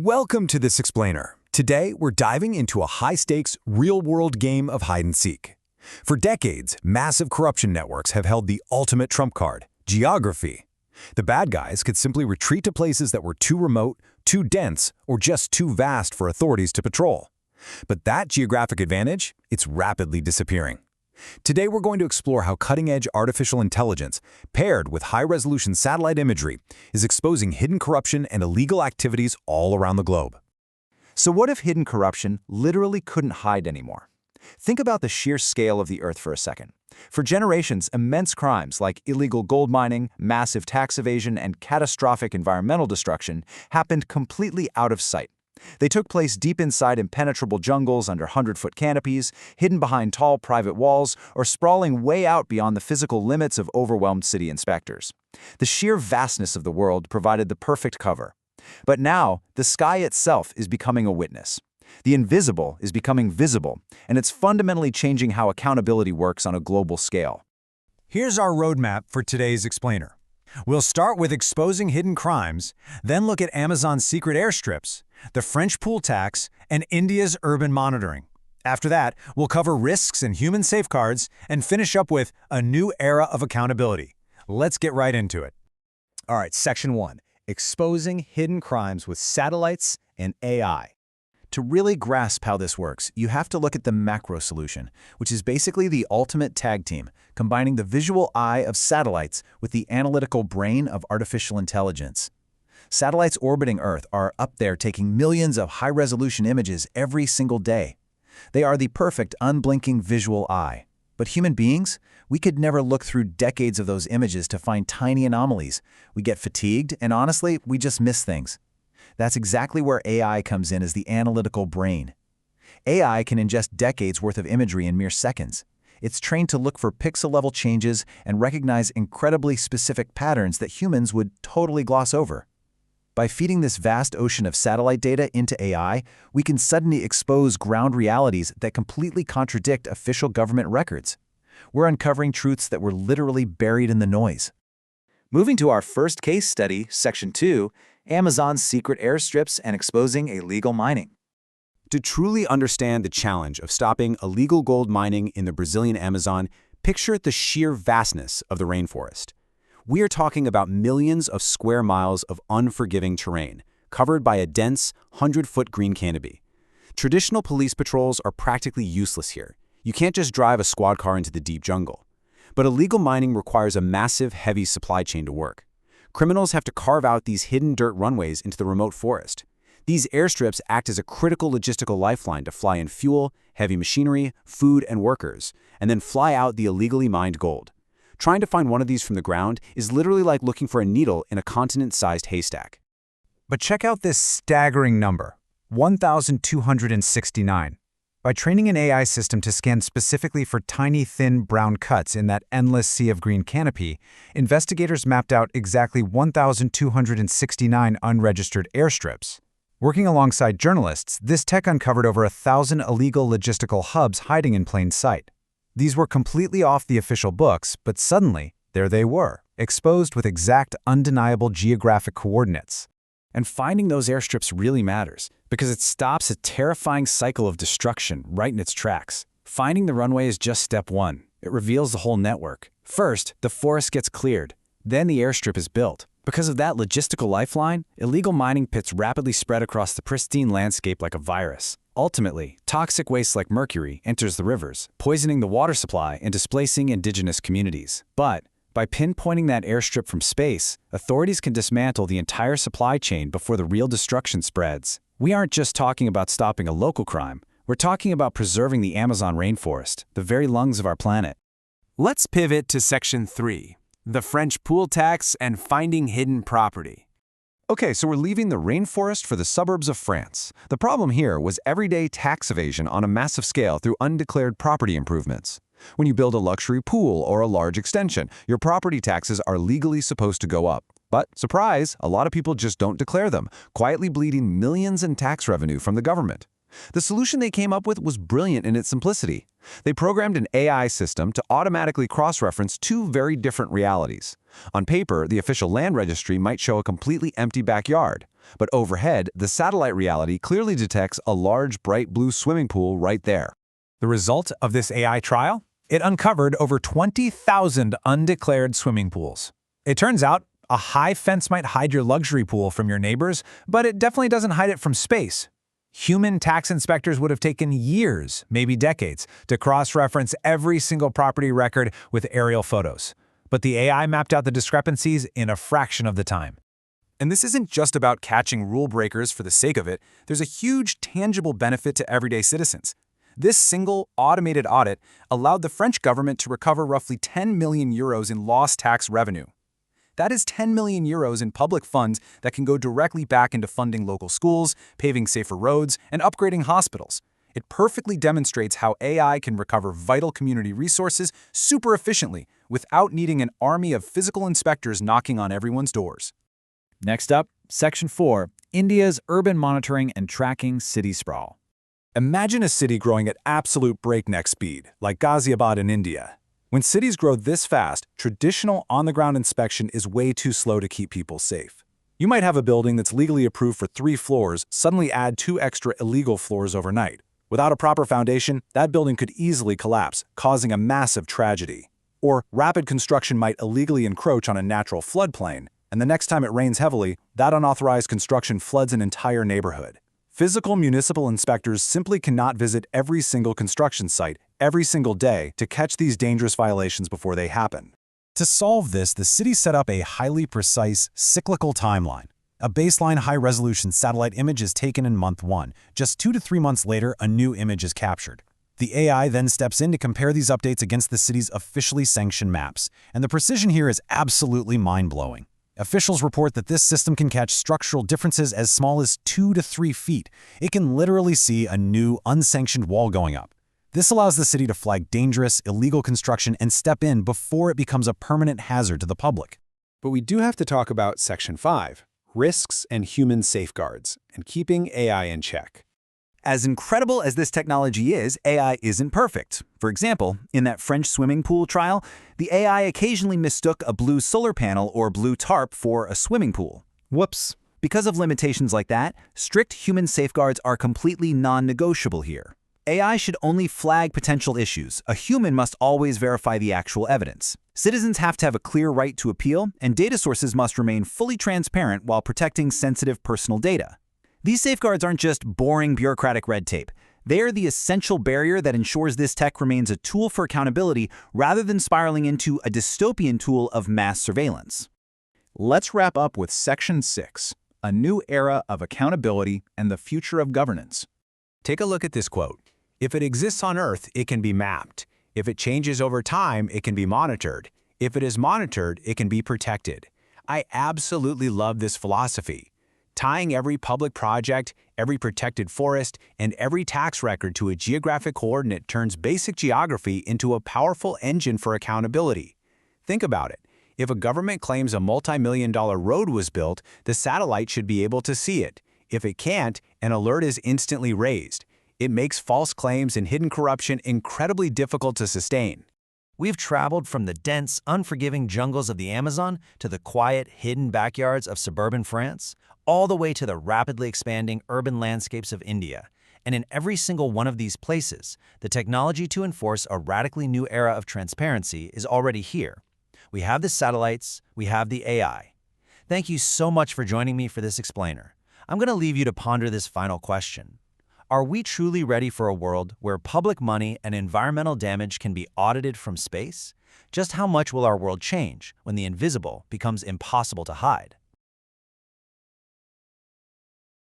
Welcome to This Explainer. Today, we're diving into a high-stakes, real-world game of hide-and-seek. For decades, massive corruption networks have held the ultimate trump card, geography. The bad guys could simply retreat to places that were too remote, too dense, or just too vast for authorities to patrol. But that geographic advantage, it's rapidly disappearing. Today, we're going to explore how cutting-edge artificial intelligence, paired with high-resolution satellite imagery, is exposing hidden corruption and illegal activities all around the globe. So what if hidden corruption literally couldn't hide anymore? Think about the sheer scale of the Earth for a second. For generations, immense crimes like illegal gold mining, massive tax evasion, and catastrophic environmental destruction happened completely out of sight. They took place deep inside impenetrable jungles under 100-foot canopies, hidden behind tall private walls, or sprawling way out beyond the physical limits of overwhelmed city inspectors. The sheer vastness of the world provided the perfect cover. But now, the sky itself is becoming a witness. The invisible is becoming visible, and it's fundamentally changing how accountability works on a global scale. Here's our roadmap for today's explainer. We'll start with exposing hidden crimes, then look at Amazon's secret airstrips, the French pool tax, and India's urban monitoring. After that, we'll cover risks and human safeguards and finish up with a new era of accountability. Let's get right into it. All right, Section 1, exposing hidden crimes with satellites and AI. To really grasp how this works, you have to look at the macro solution, which is basically the ultimate tag team, combining the visual eye of satellites with the analytical brain of artificial intelligence. Satellites orbiting Earth are up there taking millions of high-resolution images every single day. They are the perfect unblinking visual eye. But human beings, we could never look through decades of those images to find tiny anomalies. We get fatigued, and honestly, we just miss things. That's exactly where AI comes in as the analytical brain. AI can ingest decades worth of imagery in mere seconds. It's trained to look for pixel-level changes and recognize incredibly specific patterns that humans would totally gloss over. By feeding this vast ocean of satellite data into AI, we can suddenly expose ground realities that completely contradict official government records. We're uncovering truths that were literally buried in the noise. Moving to our first case study, Section 2, Amazon's secret airstrips and exposing illegal mining. To truly understand the challenge of stopping illegal gold mining in the Brazilian Amazon, picture the sheer vastness of the rainforest. We are talking about millions of square miles of unforgiving terrain, covered by a dense, 100-foot green canopy. Traditional police patrols are practically useless here. You can't just drive a squad car into the deep jungle. But illegal mining requires a massive, heavy supply chain to work. Criminals have to carve out these hidden dirt runways into the remote forest. These airstrips act as a critical logistical lifeline to fly in fuel, heavy machinery, food, and workers, and then fly out the illegally mined gold. Trying to find one of these from the ground is literally like looking for a needle in a continent-sized haystack. But check out this staggering number, 1,269. By training an AI system to scan specifically for tiny, thin brown cuts in that endless sea of green canopy, investigators mapped out exactly 1,269 unregistered airstrips. Working alongside journalists, this tech uncovered over 1,000 illegal logistical hubs hiding in plain sight. These were completely off the official books, but suddenly, there they were, exposed with exact, undeniable geographic coordinates. And finding those airstrips really matters, because it stops a terrifying cycle of destruction right in its tracks. Finding the runway is just step one. It reveals the whole network. First, the forest gets cleared. Then the airstrip is built. Because of that logistical lifeline, illegal mining pits rapidly spread across the pristine landscape like a virus. Ultimately, toxic waste like mercury enters the rivers, poisoning the water supply and displacing indigenous communities. But by pinpointing that airstrip from space, authorities can dismantle the entire supply chain before the real destruction spreads. We aren't just talking about stopping a local crime. We're talking about preserving the Amazon rainforest, the very lungs of our planet. Let's pivot to Section 3, the French pool tax and finding hidden property. Okay, so we're leaving the rainforest for the suburbs of France. The problem here was everyday tax evasion on a massive scale through undeclared property improvements. When you build a luxury pool or a large extension, your property taxes are legally supposed to go up. But, surprise, a lot of people just don't declare them, quietly bleeding millions in tax revenue from the government. The solution they came up with was brilliant in its simplicity. They programmed an AI system to automatically cross-reference two very different realities. On paper, the official land registry might show a completely empty backyard. But overhead, the satellite reality clearly detects a large, bright blue swimming pool right there. The result of this AI trial? It uncovered over 20,000 undeclared swimming pools. It turns out a high fence might hide your luxury pool from your neighbors, but it definitely doesn't hide it from space. Human tax inspectors would have taken years, maybe decades, to cross-reference every single property record with aerial photos. But the AI mapped out the discrepancies in a fraction of the time. And this isn't just about catching rule breakers for the sake of it. There's a huge tangible benefit to everyday citizens. This single automated audit allowed the French government to recover roughly 10 million euros in lost tax revenue. That is 10 million euros in public funds that can go directly back into funding local schools, paving safer roads, and upgrading hospitals. It perfectly demonstrates how AI can recover vital community resources super efficiently without needing an army of physical inspectors knocking on everyone's doors. Next up, Section 4, India's urban monitoring and tracking city sprawl. Imagine a city growing at absolute breakneck speed, like Ghaziabad in India. When cities grow this fast, traditional on-the-ground inspection is way too slow to keep people safe. You might have a building that's legally approved for 3 floors suddenly add 2 extra illegal floors overnight. Without a proper foundation, that building could easily collapse, causing a massive tragedy. Or rapid construction might illegally encroach on a natural floodplain, and the next time it rains heavily, that unauthorized construction floods an entire neighborhood. Physical municipal inspectors simply cannot visit every single construction site every single day to catch these dangerous violations before they happen. To solve this, the city set up a highly precise, cyclical timeline. A baseline high-resolution satellite image is taken in month 1. Just 2 to 3 months later, a new image is captured. The AI then steps in to compare these updates against the city's officially sanctioned maps, and the precision here is absolutely mind-blowing. Officials report that this system can catch structural differences as small as 2 to 3 feet. It can literally see a new, unsanctioned wall going up. This allows the city to flag dangerous, illegal construction and step in before it becomes a permanent hazard to the public. But we do have to talk about Section 5, risks and human safeguards, and keeping AI in check. As incredible as this technology is, AI isn't perfect. For example, in that French swimming pool trial, the AI occasionally mistook a blue solar panel or blue tarp for a swimming pool. Whoops. Because of limitations like that, strict human safeguards are completely non-negotiable here. AI should only flag potential issues. A human must always verify the actual evidence. Citizens have to have a clear right to appeal, and data sources must remain fully transparent while protecting sensitive personal data. These safeguards aren't just boring bureaucratic red tape. They are the essential barrier that ensures this tech remains a tool for accountability rather than spiraling into a dystopian tool of mass surveillance. Let's wrap up with Section 6, a new era of accountability and the future of governance. Take a look at this quote. If it exists on Earth, it can be mapped. If it changes over time, it can be monitored. If it is monitored, it can be protected. I absolutely love this philosophy. Tying every public project, every protected forest, and every tax record to a geographic coordinate turns basic geography into a powerful engine for accountability. Think about it. If a government claims a multi-million-dollar road was built, the satellite should be able to see it. If it can't, an alert is instantly raised. It makes false claims and hidden corruption incredibly difficult to sustain. We've traveled from the dense, unforgiving jungles of the Amazon to the quiet, hidden backyards of suburban France, all the way to the rapidly expanding urban landscapes of India. And in every single one of these places, the technology to enforce a radically new era of transparency is already here. We have the satellites, we have the AI. Thank you so much for joining me for this explainer. I'm going to leave you to ponder this final question. Are we truly ready for a world where public money and environmental damage can be audited from space? Just how much will our world change when the invisible becomes impossible to hide?